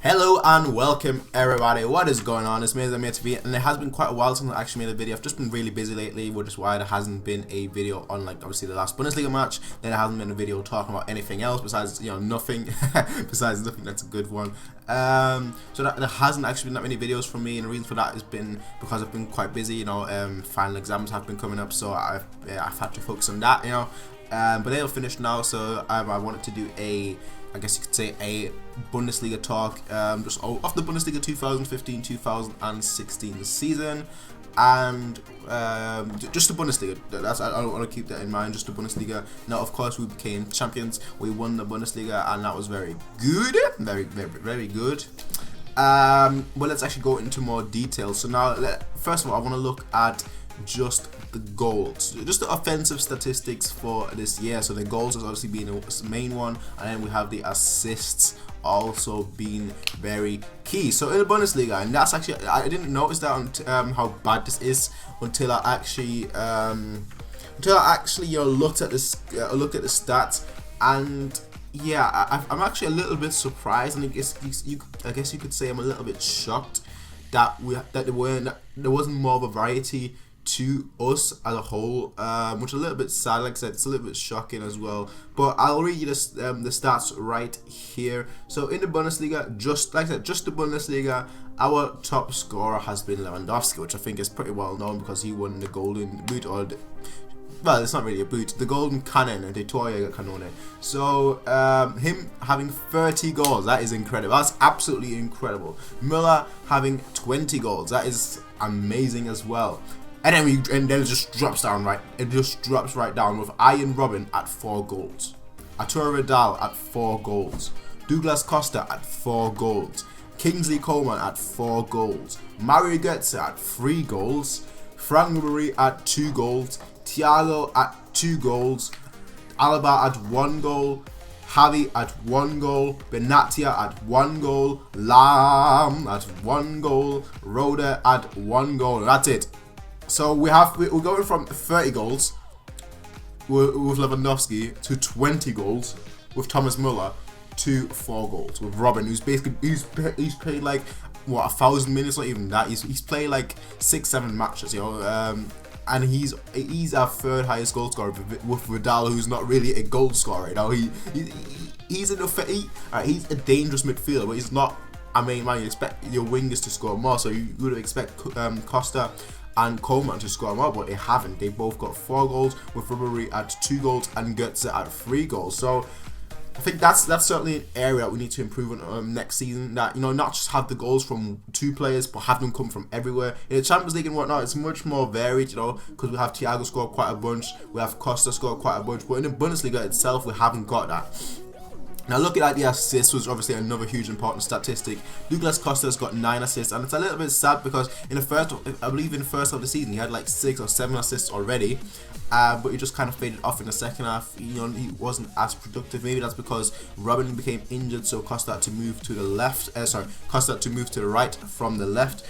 Hello and welcome everybody. What is going on? It's me, TV, and it has been quite a while since I actually made a video. I've just been really busy lately, which is why there hasn't been a video on, like, obviously the last Bundesliga match. Then there hasn't been a video talking about anything else besides, nothing. Besides nothing. That's a good one. So there hasn't actually been that many videos from me, and the reason for that has been because I've been quite busy. Final exams have been coming up, so I've had to focus on that. But they're finished now, so I wanted to do I guess you could say a Bundesliga talk, just off the Bundesliga 2015-2016 season, and just the Bundesliga. I want to keep that in mind. Just the Bundesliga. Now, of course, we became champions. We won the Bundesliga, and that was very good, very good. But let's actually go into more detail. So now, first of all, I want to look at just the goals, just the offensive statistics for this year. So the goals has obviously been the main one, and then we have the assists also being very key. So in the Bundesliga, and that's actually, I didn't notice that how bad this is until I actually looked at this, looked at the stats, and yeah, I'm actually a little bit surprised, and I guess you could say I'm a little bit shocked that there wasn't more of a variety to us as a whole, which is a little bit sad. Like I said, it's a little bit shocking as well. But I'll read you the stats right here. So in the Bundesliga, just like I said, just the Bundesliga, our top scorer has been Lewandowski, which I think is pretty well known because he won the Golden Boot, well, it's not really a boot, the Golden Cannon, the Torjäger Kanone. So him having 30 goals, that is incredible. That's absolutely incredible. Müller having 20 goals, that is amazing as well. And then it just drops down right. It just drops right down with Arjen Robben at 4 goals, Arturo Vidal at 4 goals, Douglas Costa at 4 goals, Kingsley Coman at 4 goals, Mario Götze at 3 goals, Frank Ribery at 2 goals, Thiago at 2 goals, Alaba at 1 goal, Javi at 1 goal, Benatia at 1 goal, Lam at 1 goal, Rode at 1 goal. That's it. So we're going from 30 goals with Lewandowski to 20 goals with Thomas Müller to 4 goals with Robben, who's basically he's played like what, 1,000 minutes, not even that. He's played like 6-7 matches, and he's our 3rd highest goal scorer with Vidal, who's not really a goal scorer. He's a dangerous midfielder, but he's not a main man. You expect your wingers to score more, so you would expect Costa and Coman to score more, but they haven't. They both got 4 goals, with Ribery at 2 goals and Götze at 3 goals. So I think that's certainly an area that we need to improve on next season. That not just have the goals from 2 players, but have them come from everywhere. In the Champions League and whatnot, it's much more varied, because we have Thiago score quite a bunch, we have Costa score quite a bunch, but in the Bundesliga itself, we haven't got that. Now looking at the assists was obviously another huge important statistic. Douglas Costa's got 9 assists, and it's a little bit sad because I believe in the first half of the season he had like 6 or 7 assists already, but he just kind of faded off in the second half. He wasn't as productive. Maybe that's because Robben became injured, so Costa had to move to the left. Costa had to move to the right from the left,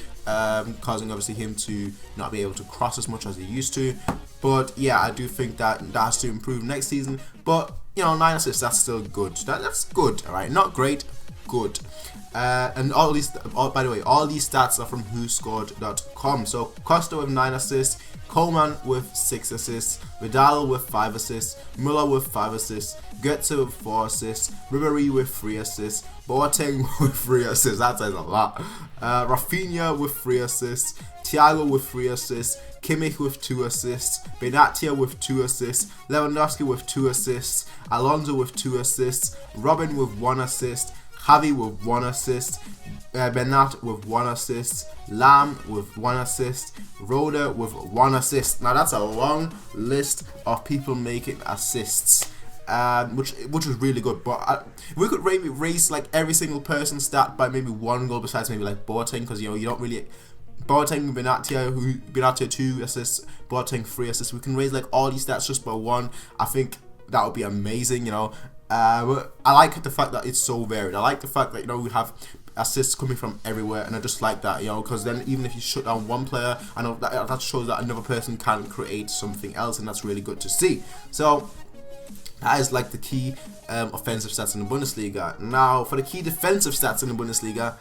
causing obviously him to not be able to cross as much as he used to. But yeah, I do think that has to improve next season. But 9 assists, that's still good. That's good, alright? Not great, good. And by the way, all these stats are from WhoScored.com. So Costa with 9 assists, Coman with 6 assists, Vidal with 5 assists, Müller with 5 assists, Götze with 4 assists, Ribery with 3 assists, Boateng with 3 assists. That says a lot. Rafinha with 3 assists, Thiago with 3 assists, Kimmich with 2 assists, Benatia with 2 assists, Lewandowski with 2 assists, Alonso with 2 assists, Robben with 1 assist, Javi with 1 assist, Benat with 1 assist, Lam with 1 assist, Rode with 1 assist. Now that's a long list of people making assists, which is really good. But we could maybe raise like every single person's stat by maybe 1 goal, besides maybe like Boateng, because you don't really. Boateng, Benatia 2 assists, Boateng 3 assists. We can raise like all these stats just by 1. I think that would be amazing, But I like the fact that it's so varied. I like the fact that we have assists coming from everywhere, and I just like that, because then even if you shut down one player, I know that shows that another person can create something else, and that's really good to see. So That is like the key offensive stats in the Bundesliga. Now, for the key defensive stats in the Bundesliga,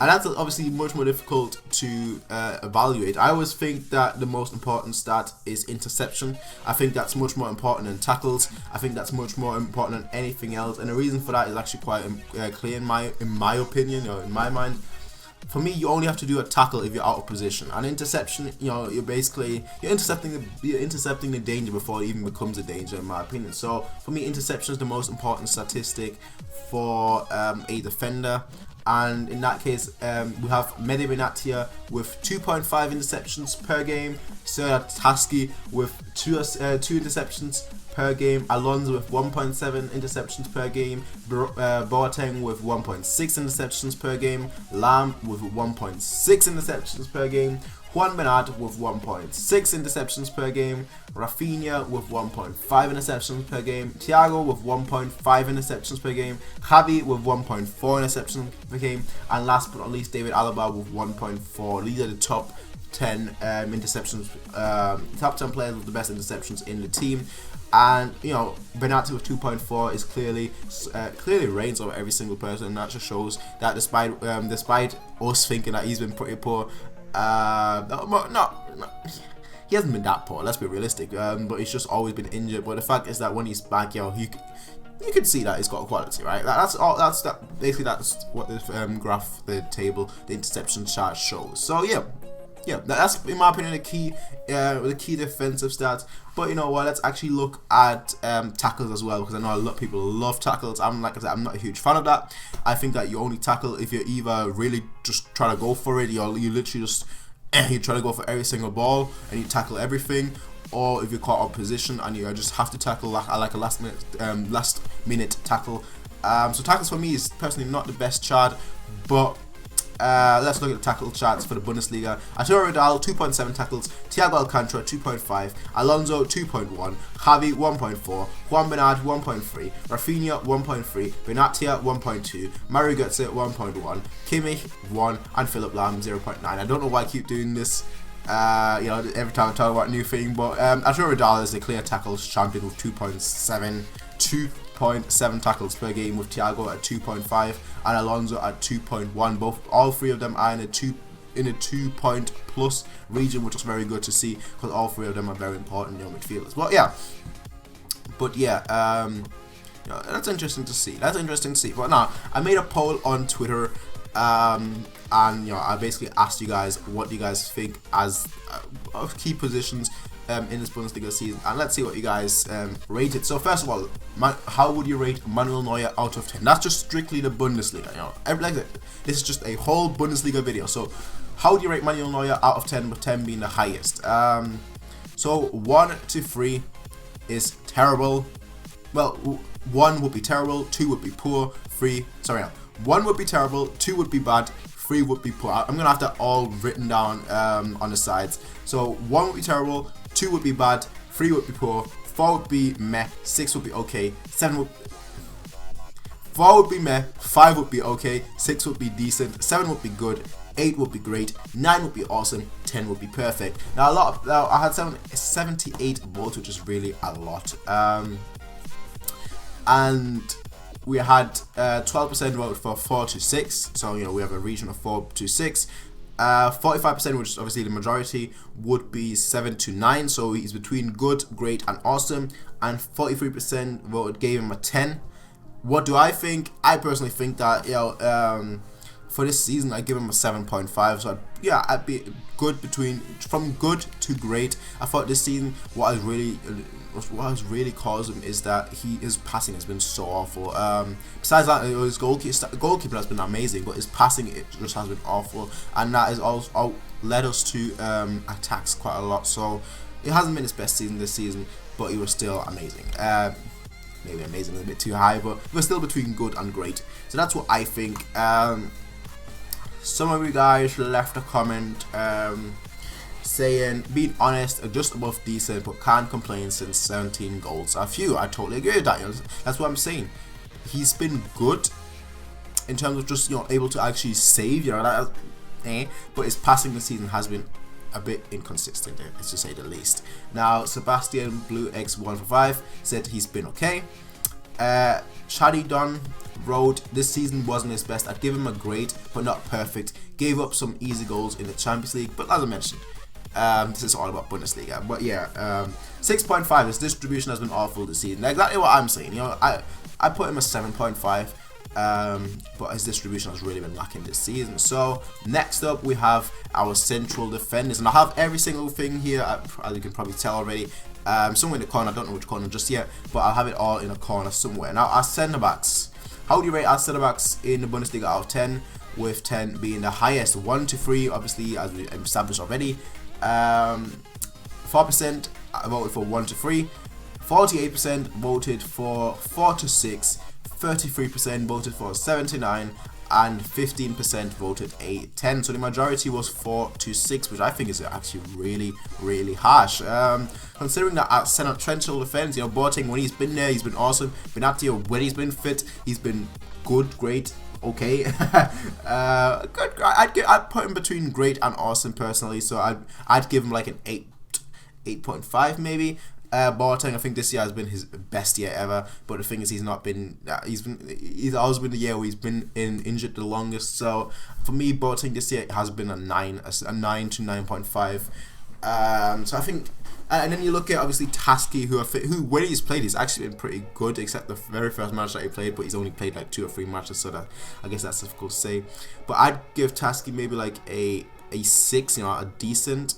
and that's obviously much more difficult to evaluate. I always think that the most important stat is interception. I think that's much more important than tackles. I think that's much more important than anything else. And the reason for that is actually quite clear in my opinion, or in my mind. For me, you only have to do a tackle if you're out of position. An interception, you're intercepting the danger before it even becomes a danger, in my opinion. So for me, interception is the most important statistic for a defender. And in that case, we have Mehdi Benatia with 2.5 interceptions per game, Serdar Taski with two interceptions per game, Alonso with 1.7 interceptions per game, Boateng with 1.6 interceptions per game, Lam with 1.6 interceptions per game, Juan Bernat with 1.6 interceptions per game, Rafinha with 1.5 interceptions per game, Thiago with 1.5 interceptions per game, Javi with 1.4 interceptions per game, and last but not least, David Alaba with 1.4. These are the top 10 interceptions, top 10 players with the best interceptions in the team. And Bernat with 2.4 is clearly reigns over every single person, and that just shows that despite us thinking that he's been pretty poor, he hasn't been that poor. Let's be realistic. But he's just always been injured. But the fact is that when he's back, you can see that he's got quality, right? That's basically that's what the graph, the table, the interception chart shows. So yeah, that's in my opinion the key defensive stats. But you know what? Let's actually look at tackles as well, because I know a lot of people love tackles. Like I said, I'm not a huge fan of that. I think that you only tackle if you're either really just trying to go for it, you literally just you try to go for every single ball and you tackle everything, or if you're caught on position and you just have to tackle like a last minute tackle. So tackles for me is personally not the best chart, but let's look at the tackle charts for the Bundesliga. Arturo Vidal 2.7 tackles, Thiago Alcantara 2.5, Alonso 2.1, Javi 1.4, Juan Bernat 1.3, Rafinha 1.3, Benatia 1.2, Mario Götze 1.1, Kimmich 1, and Philipp Lahm 0.9. I don't know why I keep doing this. Every time I talk about a new thing, but Arturo Vidal is a clear tackles champion with 2.7 tackles per game, with Thiago at 2.5 and Alonso at 2.1. All three of them are in a 2-point plus region, which is very good to see, because all three of them are very important midfielders. But yeah, that's interesting to see. But now, I made a poll on Twitter, and I basically asked you guys what you guys think as of key positions in this Bundesliga season, and let's see what you guys rated. So first of all, how would you rate Manuel Neuer out of 10? That's just strictly the Bundesliga. This is just a whole Bundesliga video. So how would you rate Manuel Neuer out of 10, with 10 being the highest? So 1 to 3 is terrible. Well, 1 would be terrible, 2 would be poor, 1 would be terrible, 2 would be bad, 3 would be poor. I'm gonna have that all written down on the sides. So 1 would be terrible, 2 would be bad, 3 would be poor, 4 would be meh, 6 would be okay, 4 would be meh, 5 would be okay, 6 would be decent, 7 would be good, 8 would be great, 9 would be awesome, 10 would be perfect. Now I had 78 votes, which is really a lot. And we had 12% vote for 4 to 6, so we have a region of 4 to 6. 45%, which is obviously the majority, would be 7 to 9, so he's between good, great, and awesome. And 43% voted gave him a 10. What do I think? I personally think that for this season, I give him a 7.5. So I'd be good, from good to great. I thought this season what has really caused him is that his passing has been so awful. Besides that, his goalkeeper has been amazing, but his passing, it just has been awful, and that has also led us to attacks quite a lot. So it hasn't been his best season this season, but he was still amazing. Maybe amazing is a bit too high, but we're still between good and great. So that's what I think. Some of you guys left a comment saying, being honest, just above decent, but can't complain since 17 goals. A few, I totally agree with that. That's what I'm saying. He's been good in terms of just able to actually save, but his passing this season has been a bit inconsistent, to say the least. Now, Sebastian Blue X145 said he's been okay. Shadi Don wrote, this season wasn't his best. I'd give him a great, but not perfect. Gave up some easy goals in the Champions League, but as I mentioned, this is all about Bundesliga. But yeah, 6.5. His distribution has been awful this season. Exactly what I'm saying. You know, I put him a 7.5. But his distribution has really been lacking this season. So next up we have our central defenders, and I have every single thing here, as you can probably tell already, somewhere in the corner. I don't know which corner just yet, but I'll have it all in a corner somewhere. Now, our centre backs. How do you rate our centre backs in the Bundesliga out of 10? With 10 being the highest. 1 to 3, obviously, as we established already. 4% voted for 1 to 3. 48% voted for 4 to 6. 33% voted for 7 to 9, and 15% voted 8 10. So the majority was 4 to 6, which I think is actually really harsh. Considering that at central defense, you know, Boateng, when he's been there, he's been awesome. Benatia, when he's been fit, he's been good, great, okay. Good. I'd put him between great and awesome personally. So I'd give him like an 8.5 maybe. Boateng, I think this year has been his best year ever, but the thing is, he's always been the year where he's been injured the longest. So for me, Boateng this year has been a 9 to 9.5. So I think, and then you look at obviously Tasky, who when he's played, he's actually been pretty good, except the very first match that he played, but he's only played like 2 or 3 matches, so that I guess that's difficult to say. But I'd give Tasky maybe like a 6, you know, a decent.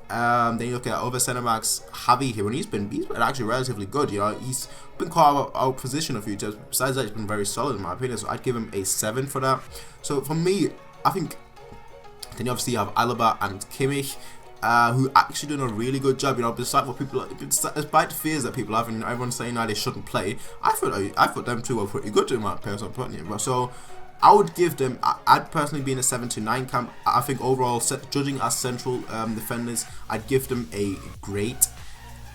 Then you look at other centre backs. Javi here, when he's been actually relatively good. You know, he's been caught out of position a few times. Besides that, he's been very solid in my opinion. So I'd give him a 7 for that. So for me, I think then you obviously have Alaba and Kimmich, who actually done a really good job. You know, despite the fears that people have, and everyone's saying now they shouldn't play. I thought them two were pretty good in my personal opinion. So I would give them, I'd personally be in a 7 to 9 camp. I think overall, judging as central defenders, I'd give them a great.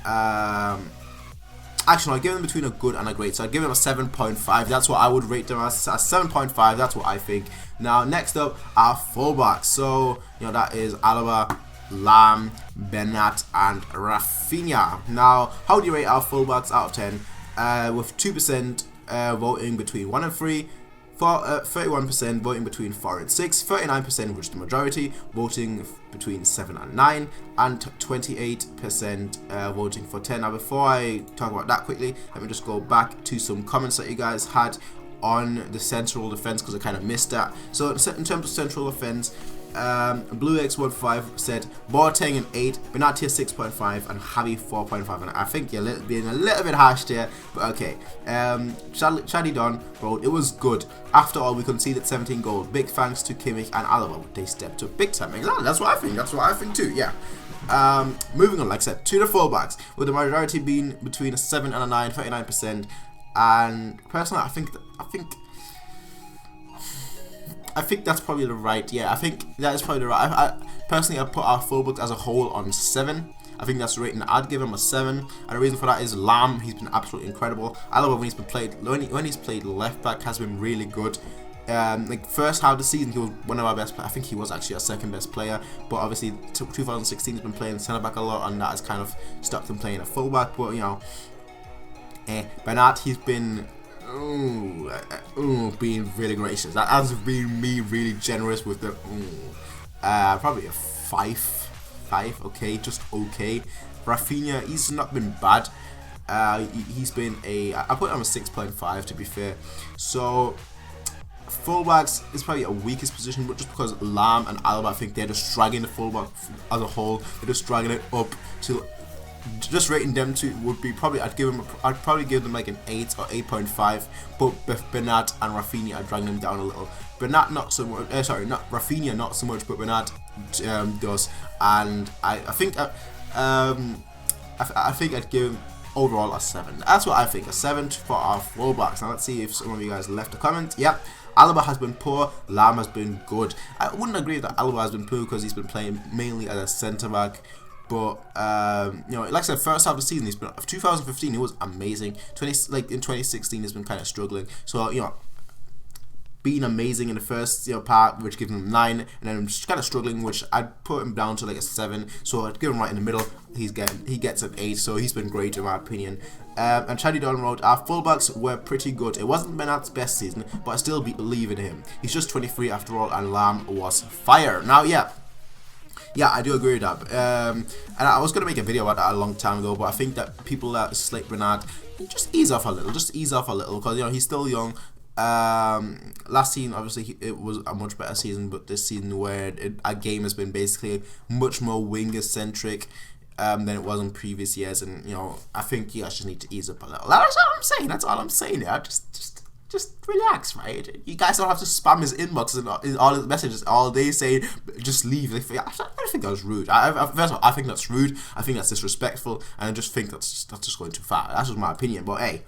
Actually, I'd give them between a good and a great. So I'd give them a 7.5. That's what I would rate them as. A 7.5. That's what I think. Now, next up, our fullbacks. So, you know, that is Alaba, Lam, Bernat, and Rafinha. Now, how do you rate our fullbacks out of 10? With 2% voting between 1 and 3. 31% voting between 4 and 6, 39%, which is the majority, voting between 7 and 9, and 28% voting for 10. Now, before I talk about that quickly, let me just go back to some comments that you guys had on the central defense, because I kind of missed that. So, in terms of central defense, BlueX15 said Boateng an 8, Benatia 6.5, and Javi 4.5. And I think you're being a little bit harsh there, but okay. Shadi Don wrote, it was good. After all, we conceded 17 goals. Big thanks to Kimmich and Alaba. They stepped up big time. Exactly, that's what I think. That's what I think too. Yeah. Moving on, like I said, to the fullbacks, with the majority being between a 7 and a 9, 39%. And personally, I think that's probably the right. Yeah, I think that is probably the right. I personally, I put our fullbacks as a whole on 7. I think that's the rating. I'd give him a 7, and the reason for that is Lam. He's been absolutely incredible. Alaba, when he's played left back, has been really good. Like first half of the season, he was one of our best. I think he was actually our second best player. But obviously, 2016 he's been playing centre back a lot, and that has kind of stopped him playing a fullback. But you know, Bernat, he's been. Being really gracious. That has been me really generous with the probably a 5, okay, just okay. Rafinha, he's not been bad. He's been I put him on a 6.5 to be fair. So fullbacks is probably a weakest position, but just because Lam and Alaba, I think they're just dragging the fullback as a whole. They're just dragging it up to. Just rating them two would be probably I'd probably give them like an 8 or 8.5, but Bernat and Rafinha are dragging them down a little. Bernat not so much. Not Rafinha not so much, but Bernat does. And I think I'd give him overall a 7. That's what I think, a 7 for our fullbacks. Now let's see if some of you guys left a comment. Yep. Alaba has been poor, Lam has been good. I wouldn't agree that Alaba has been poor because he's been playing mainly as a centre back. But you know, like I said, first half of the season, 2015 he was amazing. In 2016 he's been kind of struggling. So you know, been amazing in the first part, which gives him 9, and then I'm just kind of struggling, which I'd put him down to like a 7. So I'd give him right in the middle. He gets an 8, so he's been great in my opinion. And Chaddy Dunn wrote, our fullbacks were pretty good. It wasn't Benat's best season, but I still believe in him. He's just 23 after all, and Lam was fire. Now, yeah, I do agree with that. And I was going to make a video about that a long time ago, but I think that people that slate Bernat, just ease off a little, because he's still young. Last season, obviously, it was a much better season, but this season where our game has been basically much more winger centric than it was in previous years, and I think you guys just need to ease up a little. That's all I'm saying. That's all I'm saying. Yeah, just relax, right? You guys don't have to spam his inbox and all his messages all day saying just leave. I don't think that was rude. First of all, I think that's rude. I think that's disrespectful, and I just think that's just going too far. That's just my opinion. But hey,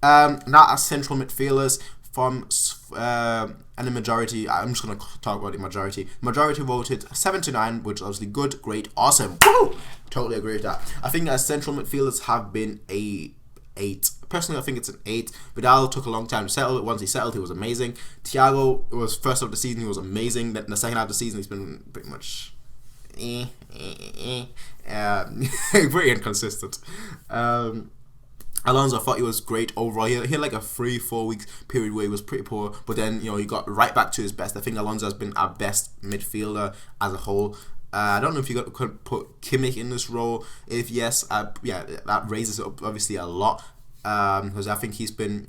now as central midfielders. And the majority, I'm just going to talk about the majority. Majority voted 7 to 9, which is obviously good, great, awesome. Woo! Totally agree with that. I think that central midfielders have been a 8. Personally, I think it's an 8. Vidal took a long time to settle. Once he settled, he was amazing. Thiago was first half of the season, he was amazing. Then in the second half of the season, he's been pretty much very inconsistent. Alonso, I thought he was great overall. He had like a 3-4 weeks period where he was pretty poor, but then he got right back to his best. I think Alonso has been our best midfielder as a whole. I don't know if you could put Kimmich in this role. If yes, yeah, that raises it up obviously a lot, because I think he's been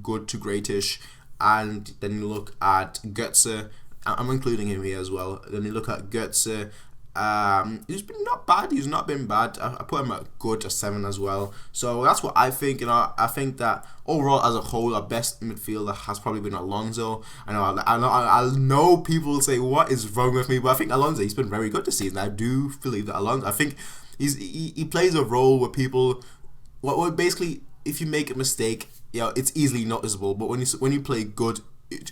good to greatish. And then you look at Götze. I'm including him here as well. Then you look at Götze. He's been not bad. He's not been bad. I put him at good, a 7 as well. So that's what I think. I think that overall, as a whole, our best midfielder has probably been Alonso. I know people will say, "What is wrong with me?" But I think Alonso, he's been very good this season. I do believe that Alonso. I think he plays a role where people, what basically, if you make a mistake, it's easily noticeable. But when you play good,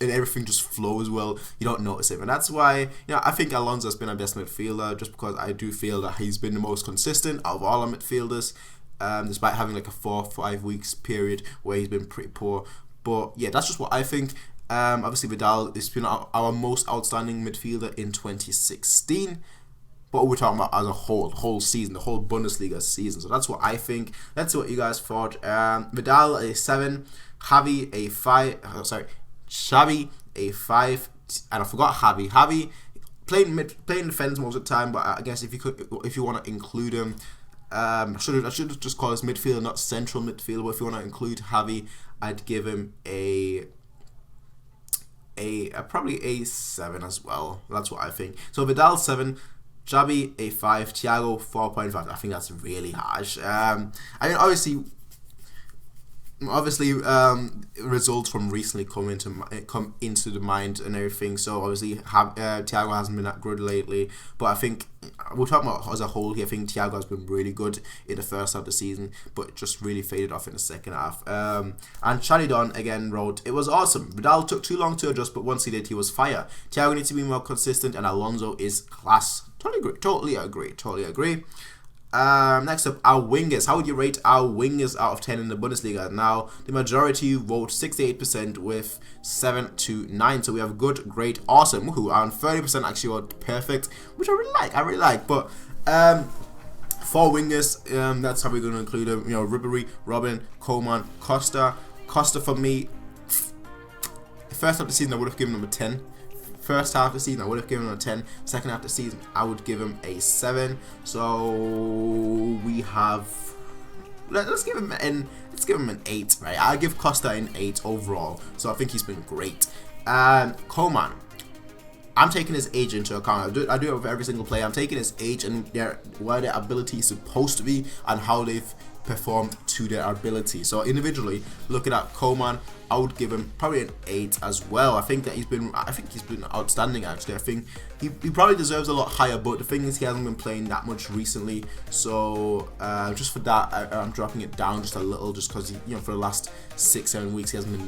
and everything just flows well, you don't notice it. And that's why I think Alonso has been our best midfielder, just because I do feel that he's been the most consistent out of all our midfielders, despite having like a 4-5 weeks period where he's been pretty poor. But yeah, that's just what I think. Obviously Vidal has been our most outstanding midfielder in 2016, but we're talking about as a whole season, the whole Bundesliga season. So that's what I think. That's what you guys thought. Vidal a 7, Javi a 5. Xavi a 5, and I forgot Javi. Javi playing defense most of the time, but I guess if you want to include him, I should have just called his midfielder, not central midfielder. But if you want to include Javi, I'd give him probably a 7 as well. That's what I think. So Vidal 7. Xavi a 5, Thiago 4.5. I think that's really harsh. I mean, obviously, results from recently come into the mind and everything. So obviously, Thiago hasn't been that good lately. But I think we're talking about as a whole here. I think Thiago has been really good in the first half of the season, but just really faded off in the second half. And Shadidon again wrote, "It was awesome. Vidal took too long to adjust, but once he did, he was fire. Thiago needs to be more consistent, and Alonso is class." Totally agree. Next up, our wingers. How would you rate our wingers out of 10 in the Bundesliga? Now, the majority vote 68% with 7 to 9. So we have good, great, awesome, woohoo, and 30% actually vote perfect, which I really like. But for wingers, that's how we're going to include them. Ribery, Robin, Coman, Costa. Costa for me, first half of the season I would have given him a 10. First half of the season I would have given him a 10. Second half of the season I would give him a 7. So we have, let's give him an 8, right? I'll give Costa an 8 overall. So I think he's been great. Coman, I'm taking his age into account. I do it with every single player. I'm taking his age and where their ability is supposed to be and how they've performed to their ability. So individually, looking at Coman, I would give him probably an 8 as well. I think he's been outstanding actually. I think he probably deserves a lot higher, but the thing is he hasn't been playing that much recently. So just for that, I'm dropping it down just a little, just because for the last 6-7 weeks he hasn't been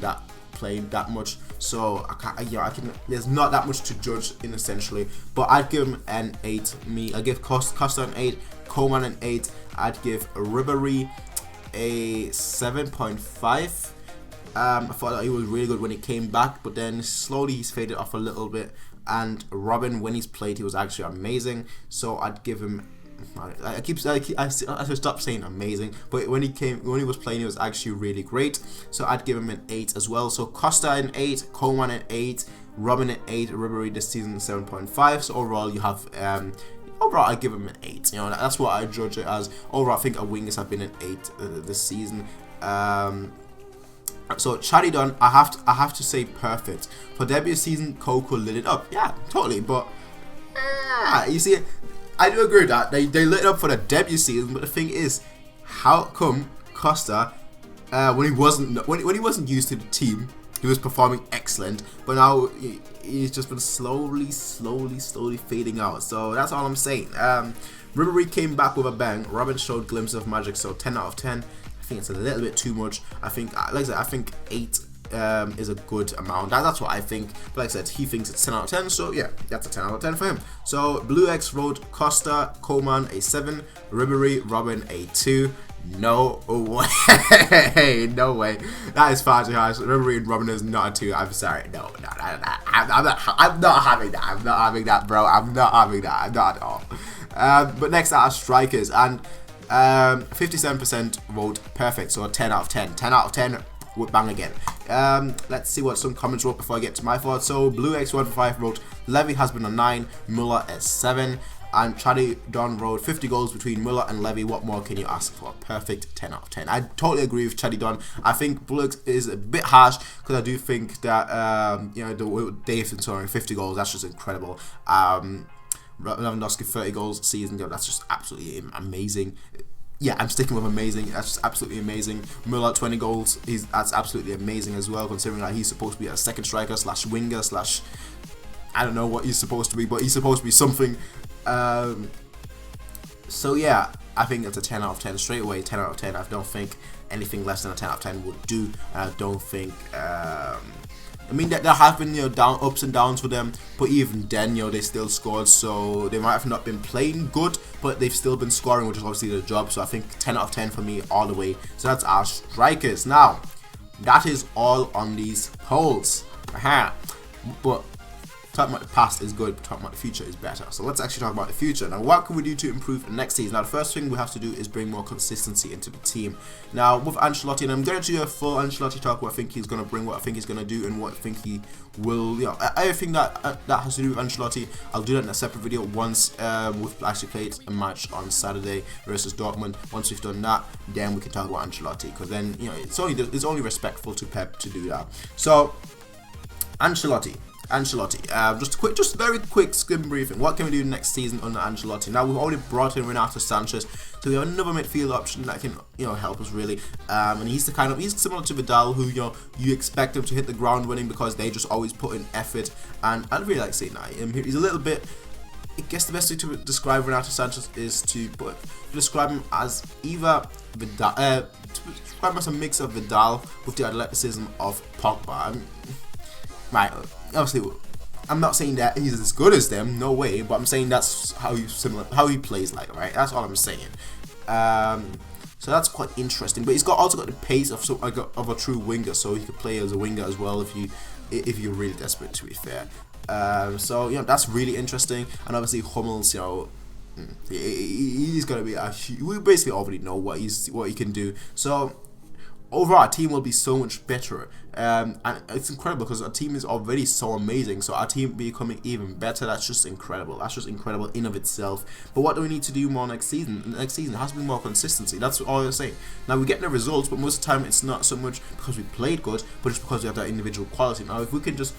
playing that much. So there's not that much to judge in essentially. But I'd give him an 8. I give Costa an 8, Coman an 8. I'd give Ribery a 7.5. I thought that he was really good when he came back, but then slowly he's faded off a little bit. And Robin, when he's played, he was actually amazing. So I'd give him. I should stop saying amazing, but when he was playing, he was actually really great. So I'd give him an 8 as well. So Costa an 8, Coman an 8, Robin an 8, Ribery this season 7.5. So overall, you have overall I give him an 8. You know, that's what I judge it as. Overall, I think our wingers have been an 8 this season. So Chaddy Dunn, I have to say perfect for debut season. Coco lit it up, yeah, totally. But you see, I do agree with that. They lit it up for the debut season. But the thing is, how come Costa, when he wasn't used to the team, he was performing excellent, but now he's just been slowly fading out. So that's all I'm saying. Ribery came back with a bang. Robin showed glimpses of magic. So 10 out of 10. I think it's a little bit too much. I think, like I said, I think 8 is a good amount. That's what I think. But like I said, he thinks it's 10 out of 10. So yeah, that's a 10 out of 10 for him. So Blue X wrote Costa, Coman a 7, Ribery, Robin a 2. No way, no way. That is far too harsh. Ribery and Robin is not a 2. I'm sorry. No, I'm not having that. I'm not having that, bro. I'm not having that. I'm not at all. But next are strikers, and 57% vote perfect, so a 10 out of 10. 10 out of 10 would bang again. Let's see what some comments wrote before I get to my thoughts. So Blue X145 wrote Levy has been a 9, Muller a 7, and Chaddy Don wrote 50 goals between Muller and Levy. What more can you ask for? Perfect 10 out of 10. I totally agree with Chaddy Don. I think Blue X is a bit harsh because I do think that you know, the Davidson scoring 50 goals, that's just incredible. Lewandowski 30 goals season, that's just absolutely amazing. Yeah, I'm sticking with amazing. That's just absolutely amazing. Muller 20 goals, that's absolutely amazing as well, considering that he's supposed to be a second striker slash winger slash, I don't know what he's supposed to be, but he's supposed to be something. So yeah, I think it's a 10 out of 10 straight away. 10 out of 10. I don't think anything less than a 10 out of 10 would do. And I don't think. I mean, there have been, you know, ups and downs for them, but even then, you know, they still scored. So they might have not been playing good, but they've still been scoring, which is obviously their job. So I think 10 out of 10 for me all the way. So that's our strikers. Now, that is all on these polls. But talking about the past is good, but talking about the future is better. So let's actually talk about the future. Now, what can we do to improve next season? Now, the first thing we have to do is bring more consistency into the team. Now, with Ancelotti, and I'm going to do a full Ancelotti talk, what I think he's going to bring, what I think he's going to do, and what I think he will, you know, everything that has to do with Ancelotti, I'll do that in a separate video once we've actually played a match on Saturday versus Dortmund. Once we've done that, then we can talk about Ancelotti, because then, you know, it's only respectful to Pep to do that. So, Ancelotti, just a very quick skim briefing. What can we do next season under Ancelotti? Now, we've already brought in Renato Sanchez, so we have another midfield option that can, you know, help us really. And he's similar to Vidal, who, you know, you expect him to hit the ground running because they just always put in effort. And I really like saying that. He's a little bit. I guess the best way to describe Renato Sanchez is to describe him as either Vidal, to describe him as a mix of Vidal with the athleticism of Pogba. Right, obviously, I'm not saying that he's as good as them, no way, but I'm saying that's how he plays like, right? That's all I'm saying. So that's quite interesting. But he's also got the pace of a true winger, so he could play as a winger as well if you're really desperate, to be fair. So you know, that's really interesting. And obviously Hummels, you know, he's gonna be we basically already know what he can do. So overall, our team will be so much better, and it's incredible because our team is already so amazing. So our team becoming even better, that's just incredible. That's just incredible in of itself. But what do we need to do more next season? Next season, it has to be more consistency. That's all I'm saying. Now, we get the results, but most of the time it's not so much because we played good, but it's because we have that individual quality. Now, if we can just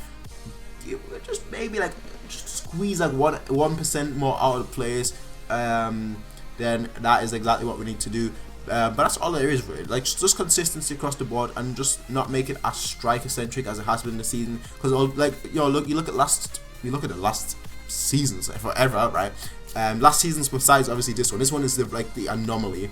maybe like just squeeze like 1% more out of the players, then that is exactly what we need to do. But that's all there is really, like just consistency across the board, and just not make it as striker centric as it has been this season. Because like, you know, you look at the last seasons, like forever, right? Last seasons besides obviously this one is the anomaly.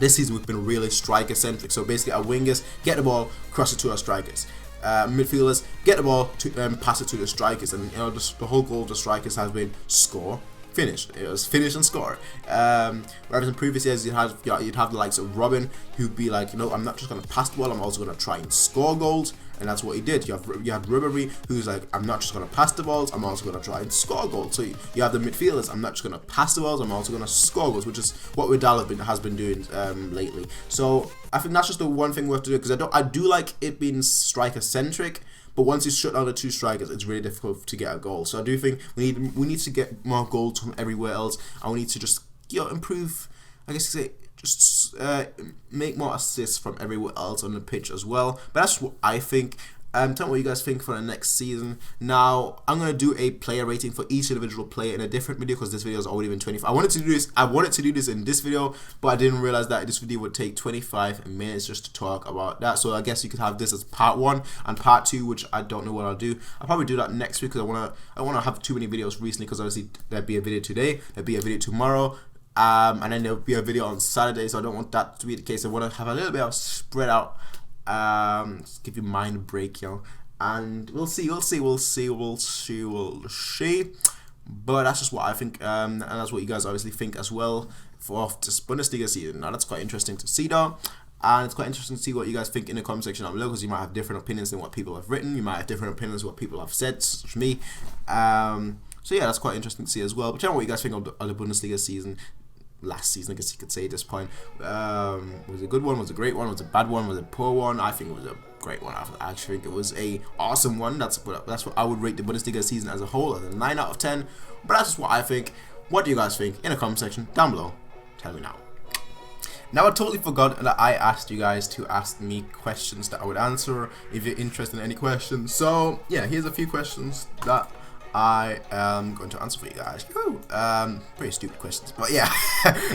This season we've been really striker centric. So basically our wingers get the ball, cross it to our strikers. Midfielders get the ball to pass it to the strikers, and you know the whole goal of the strikers has been score. finish. It was finish and score. Whereas in previous years you'd have the likes of Robin, who'd be like, you know, I'm not just gonna pass the ball, I'm also gonna try and score goals. And that's what he did. You had Ribery, who's like, I'm not just going to pass the balls, I'm also going to try and score goals. So you have the midfielders, I'm not just going to pass the balls, I'm also going to score goals, which is what Vidal has been doing lately. So I think that's just the one thing we have to do, because I do like it being striker-centric, but once you shut down the two strikers, it's really difficult to get a goal. So I do think we need to get more goals from everywhere else, and we need to just, you know, improve, I guess you could say, just make more assists from everywhere else on the pitch as well. But that's what I think. Tell me what you guys think for the next season. Now, I'm gonna do a player rating for each individual player in a different video, because this video has already been 25. I wanted to do this in this video, but I didn't realize that this video would take 25 minutes just to talk about that. So I guess you could have this as part 1 and part 2, which I don't know what I'll do. I'll probably do that next week, because I wanna have too many videos recently, because obviously there'd be a video today, there'd be a video tomorrow. And then there'll be a video on Saturday, so I don't want that to be the case. I want to have a little bit of spread out, just give you mind a break, you know. And we'll see. But that's just what I think, and that's what you guys obviously think as well for this Bundesliga season. Now that's quite interesting to see, though. And it's quite interesting to see what you guys think in the comment section down below, because you might have different opinions than what people have written. You might have different opinions than what people have said, such as me. So yeah, that's quite interesting to see as well. But tell me what you guys think of the Bundesliga season. Last season, I guess you could say at this point. Was it a good one? Was it a great one? Was it a bad one? Was it a poor one? I think it was a great one. I actually think it was a awesome one. That's what I would rate the Bundesliga season as a whole, as a 9 out of 10. But that's just what I think. What do you guys think? In the comment section down below. Tell me now. Now, I totally forgot that I asked you guys to ask me questions that I would answer if you're interested in any questions. So yeah, here's a few questions that I am going to answer for you guys. Pretty stupid questions, but yeah,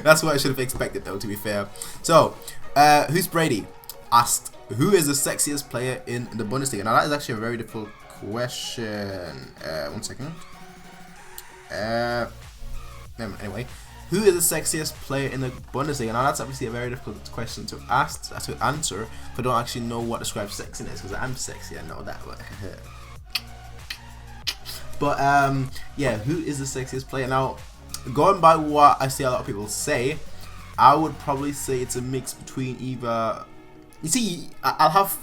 that's what I should have expected, though, to be fair. So, Who's Brady asked, who is the sexiest player in the Bundesliga? Now, that is actually a very difficult question. 1 second. Anyway, who is the sexiest player in the Bundesliga? Now, that's obviously a very difficult question to answer, if I don't actually know what describes sexiness, because I'm sexy, I know that, but But yeah, who is the sexiest player? Now, going by what I see a lot of people say, I would probably say it's a mix between either. You see, I'll have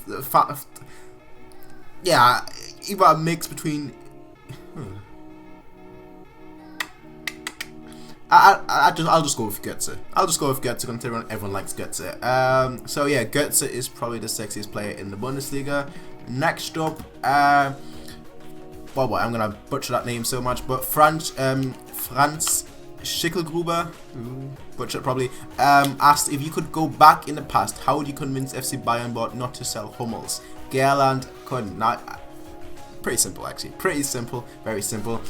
yeah, either a mix between. I'll just go with Götze. I'll just go with Götze, considering everyone likes Götze. So yeah, Götze is probably the sexiest player in the Bundesliga. Next up, well, I'm gonna butcher that name so much, but Franz Schickelgruber, butcher probably, asked, if you could go back in the past, how would you convince FC Bayern board not to sell Hummels? Gerland couldn't. Now, pretty simple actually, pretty simple, very simple.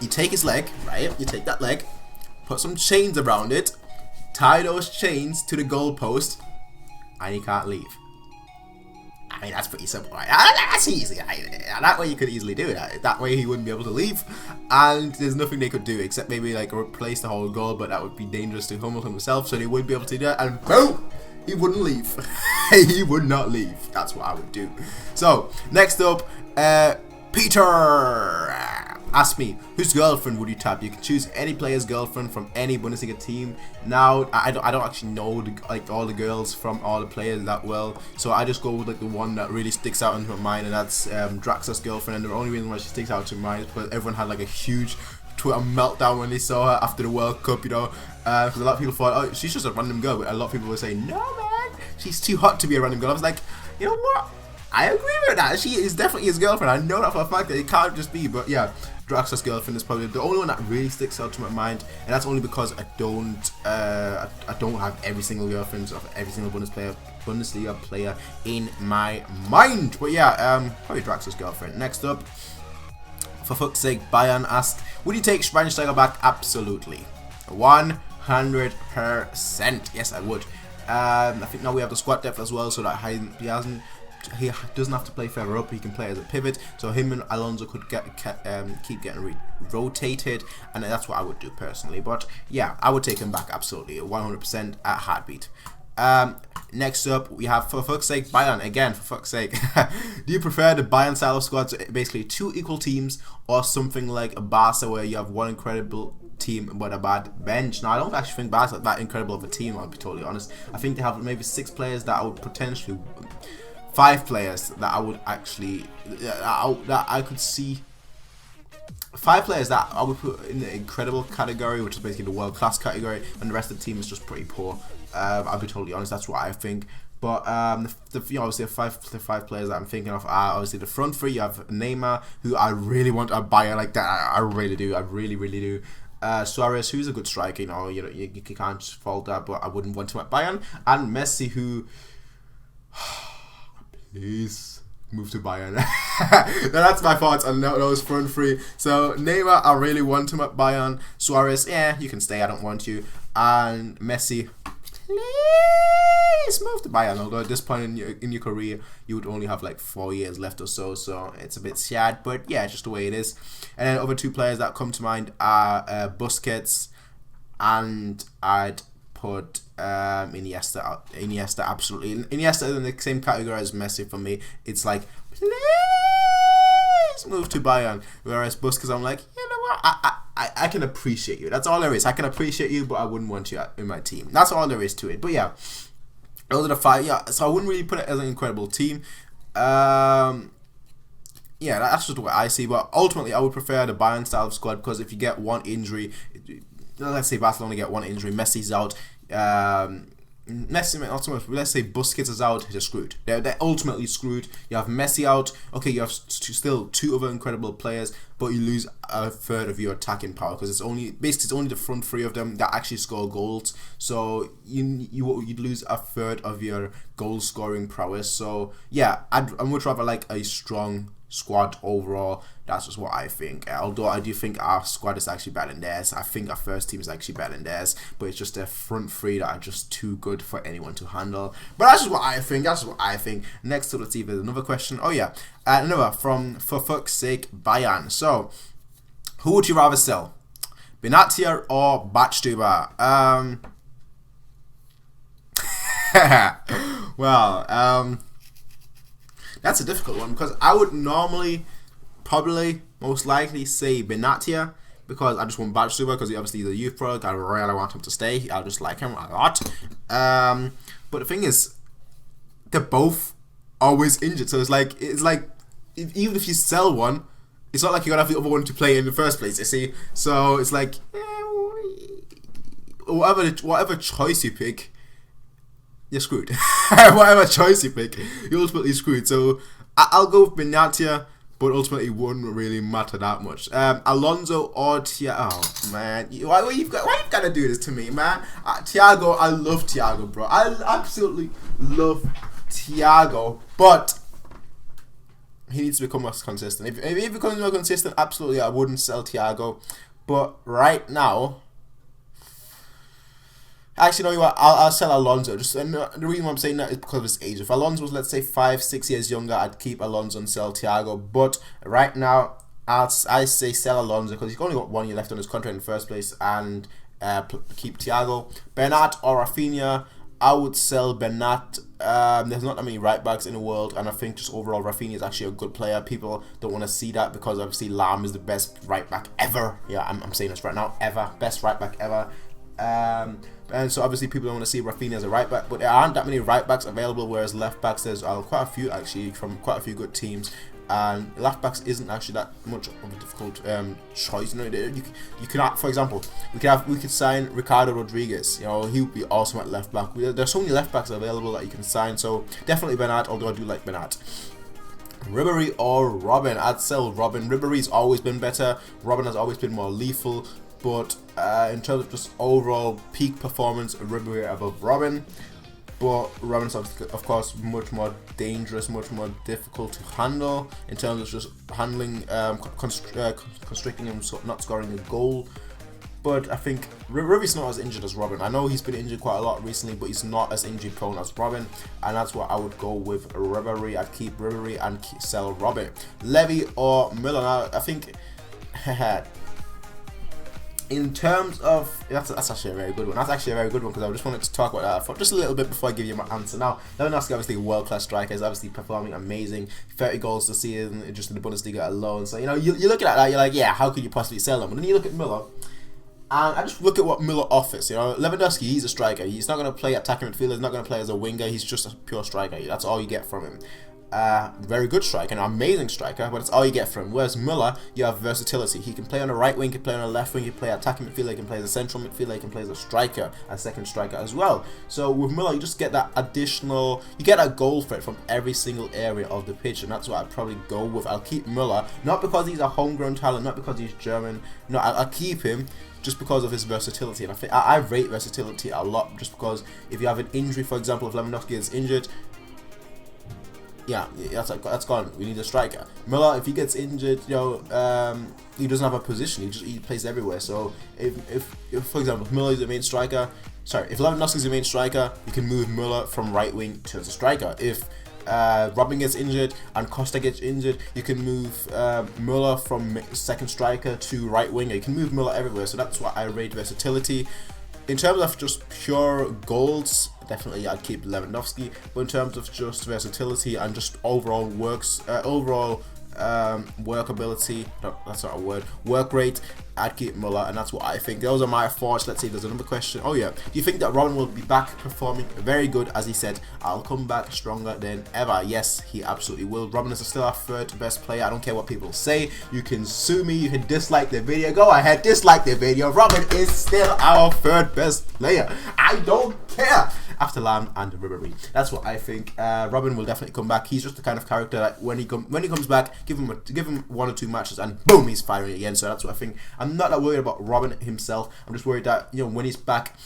You take his leg, right? You take that leg, put some chains around it, tie those chains to the goalpost, and he can't leave. I mean, that's pretty simple, right? That's easy. That way you could easily do it. That way he wouldn't be able to leave, and there's nothing they could do except maybe like replace the whole goal, but that would be dangerous to Hummel himself, so they wouldn't be able to do that, and boom! He wouldn't leave. He would not leave. That's what I would do. So, next up, Peter asked me, whose girlfriend would you tap? You can choose any player's girlfriend from any Bundesliga team. Now, I don't actually know all the girls from all the players that well, so I just go with like the one that really sticks out in my mind, and that's Draxler's girlfriend. And the only reason why she sticks out to mind is because everyone had like a huge Twitter meltdown when they saw her after the World Cup, you know, because a lot of people thought, oh, she's just a random girl, but a lot of people were saying, no man, she's too hot to be a random girl. I was like, you know what? I agree with that. She is definitely his girlfriend. I know that for a fact, that it can't just be, but yeah, Draxler's girlfriend is probably the only one that really sticks out to my mind, and that's only because I don't have every single girlfriend of every single Bundesliga player in my mind. But yeah, probably Draxler's girlfriend. Next up, for fuck's sake, Bayern asked, would you take Schweinsteiger back? Absolutely, 100%. Yes, I would. I think now we have the squad depth as well, so that he doesn't have to play further up. He can play as a pivot, so him and Alonso could keep getting rotated, and that's what I would do personally. But yeah, I would take him back absolutely, 100% at heartbeat. Next up, we have, for fuck's sake, Bayern. Again, for fuck's sake. Do you prefer the Bayern style of squad to basically 2 equal teams, or something like a Barca where you have 1 incredible team but a bad bench? Now, I don't actually think Barca is that incredible of a team, I'll be totally honest. I think they have maybe 6 players that I would potentially... 5 players that I would actually... that I could see... 5 players that I would put in the incredible category, which is basically the world class category, and the rest of the team is just pretty poor. I'll be totally honest, that's what I think. But obviously the five players that I'm thinking of are obviously the front 3. You have Neymar, who I really want to buy like that. I really do. I really do. Suarez, who's a good striker, you can't fault that, but I wouldn't want him at Bayern. And Messi, who please move to Bayern. Now that's my thoughts on those front 3. So Neymar, I really want him at Bayern. Suarez, yeah, you can stay, I don't want you. And Messi, please move to Bayern. Although at this point in your career, you would only have like 4 years left or so, so it's a bit sad. But yeah, just the way it is. And then other 2 players that come to mind are Busquets, and I'd put Iniesta, absolutely. Iniesta in the same category as Messi for me. It's like, please move to Bayern. Whereas Busquets, I'm like, you know what, I can appreciate you. That's all there is. I can appreciate you, but I wouldn't want you in my team. That's all there is to it. But yeah, those are the 5. Yeah, so I wouldn't really put it as an incredible team. Yeah, that's just what I see. But ultimately, I would prefer the Bayern style of squad, because if you get 1 injury, let's say Barcelona get 1 injury, Messi's out. Messi, let's say Busquets is out, they're screwed. They're ultimately screwed. You have Messi out. Okay, you have still 2 other incredible players, but you lose a third of your attacking power, because it's only the front 3 of them that actually score goals. So you'd lose a third of your goal scoring prowess. So yeah, I'd much rather like a strong squad overall. That's just what I think. Although I do think our squad is actually better than theirs. I think our first team is actually better than theirs, but it's just their front 3 that are just too good for anyone to handle. But that's just what I think. Next up, let's see if there's another question. Oh yeah, another from, for fuck's sake, Bayern. So, who would you rather sell, Benatia or Batstuber? Well, that's a difficult one, because I would normally, probably, most likely say Benatia, because I just want Batstuber, because he obviously is a youth product. I really want him to stay. I just like him a lot. But the thing is, they're both always injured, so it's like even if you sell one, it's not like you're gonna have the other one to play in the first place. You see, so it's like whatever choice you pick, you're screwed. Whatever choice you pick, you're ultimately screwed. So I'll go with Benatia, but ultimately it wouldn't really matter that much. Alonso or Thiago? Oh man, why you gotta do this to me, man? Thiago, I love Thiago, bro. I absolutely love Thiago, but he needs to become more consistent. If he becomes more consistent, absolutely, I wouldn't sell Thiago. But right now, actually, you know what? I'll sell Alonso. And the reason why I'm saying that is because of his age. If Alonso was, let's say, 5-6 years younger, I'd keep Alonso and sell Thiago. But right now, I say sell Alonso, because he's only got 1 year left on his contract in the first place, and keep Thiago. Bernat or Rafinha? I would sell Bernat. There's not that many right backs in the world, and I think just overall Rafinha is actually a good player. People don't want to see that, because obviously Lam is the best right back ever. Yeah, I'm saying this right now, ever. Best right back ever. And so obviously people don't want to see Rafinha as a right back, but there aren't that many right backs available, whereas left backs there's quite a few actually from quite a few good teams, and left backs isn't actually that much of a difficult choice. You know, you could, for example, we could sign Ricardo Rodriguez. You know, he would be awesome at left back. There's so many left backs available that you can sign, so definitely Bernat, although I do like Bernat. Ribéry or Robin? I'd sell Robin. Ribéry's always been better. Robin has always been more lethal. But in terms of just overall peak performance, Ribéry above Robin. But Robin's of course much more dangerous, much more difficult to handle in terms of just handling, constricting him, not scoring a goal. But I think Ribéry's not as injured as Robin. I know he's been injured quite a lot recently, but he's not as injury prone as Robin, and that's what I would go with Ribéry. I'd keep Ribéry and sell Robin. Levy or Müller? Now, I think In terms of that's actually a very good one. That's actually a very good one because I just wanted to talk about that for just a little bit before I give you my answer. Now, Lewandowski, obviously a world-class striker, is obviously performing amazing. 30 goals this season just in the Bundesliga alone. So you look at that, you're like, yeah, how could you possibly sell him? But then you look at Müller, and I just look at what Müller offers. Lewandowski, he's a striker. He's not going to play attacking midfielder. He's not going to play as a winger. He's just a pure striker. That's all you get from him. Very good striker, an amazing striker, but it's all you get from him. Whereas Müller, you have versatility. He can play on the right wing, he can play on the left wing, he can play attacking midfielder, he can play as a central midfielder, he can play as a striker, a second striker as well. So with Müller, you just get that additional, you get that goal threat from every single area of the pitch, and that's what I'd probably go with. I'll keep Müller, not because he's a homegrown talent, not because he's German. No, I'll keep him just because of his versatility, and I think I rate versatility a lot. Just because if you have an injury, for example, if Lewandowski is injured, yeah, that's gone. We need a striker. Müller, if he gets injured, he doesn't have a position. He plays everywhere. So if for example, if Müller is the main striker, if Lewandowski is the main striker, you can move Müller from right wing to the striker. If Robin gets injured and Costa gets injured, you can move Müller from second striker to right winger. You can move Müller everywhere. So that's why I rate versatility. In terms of just pure goals, definitely I'd keep Lewandowski. But in terms of just versatility and just overall workability, no, that's not a word, work rate, I'd keep Müller, and that's what I think. Those are my thoughts. Let's see if there's another question. Oh yeah, do you think that Robin will be back performing very good? As he said, I'll come back stronger than ever. Yes, he absolutely will. Robin is still our third best player. I don't care what people say. You can sue me, you can dislike the video, go ahead, dislike the video. Robin is still our third best player. I don't care. After Lam and Ribery, that's what I think. Robin will definitely come back. He's just the kind of character that when he comes back, give him 1 or 2 matches and boom, he's firing again. So that's what I think. I'm not that worried about Robin himself. I'm just worried that when he's back,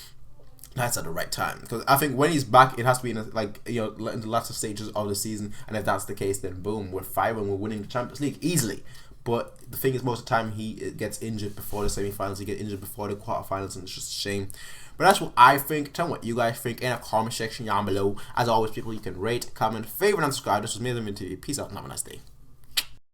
that's at the right time. Because I think when he's back, it has to be in in the latter stages of the season. And if that's the case, then boom, we're firing. We're winning the Champions League easily. But the thing is, most of the time he gets injured before the semi-finals. He gets injured before the quarterfinals, and it's just a shame. But that's what I think. Tell me what you guys think in the comment section down below. As always, people, you can rate, comment, favorite, and subscribe. This was me, the TV. Peace out and have a nice day.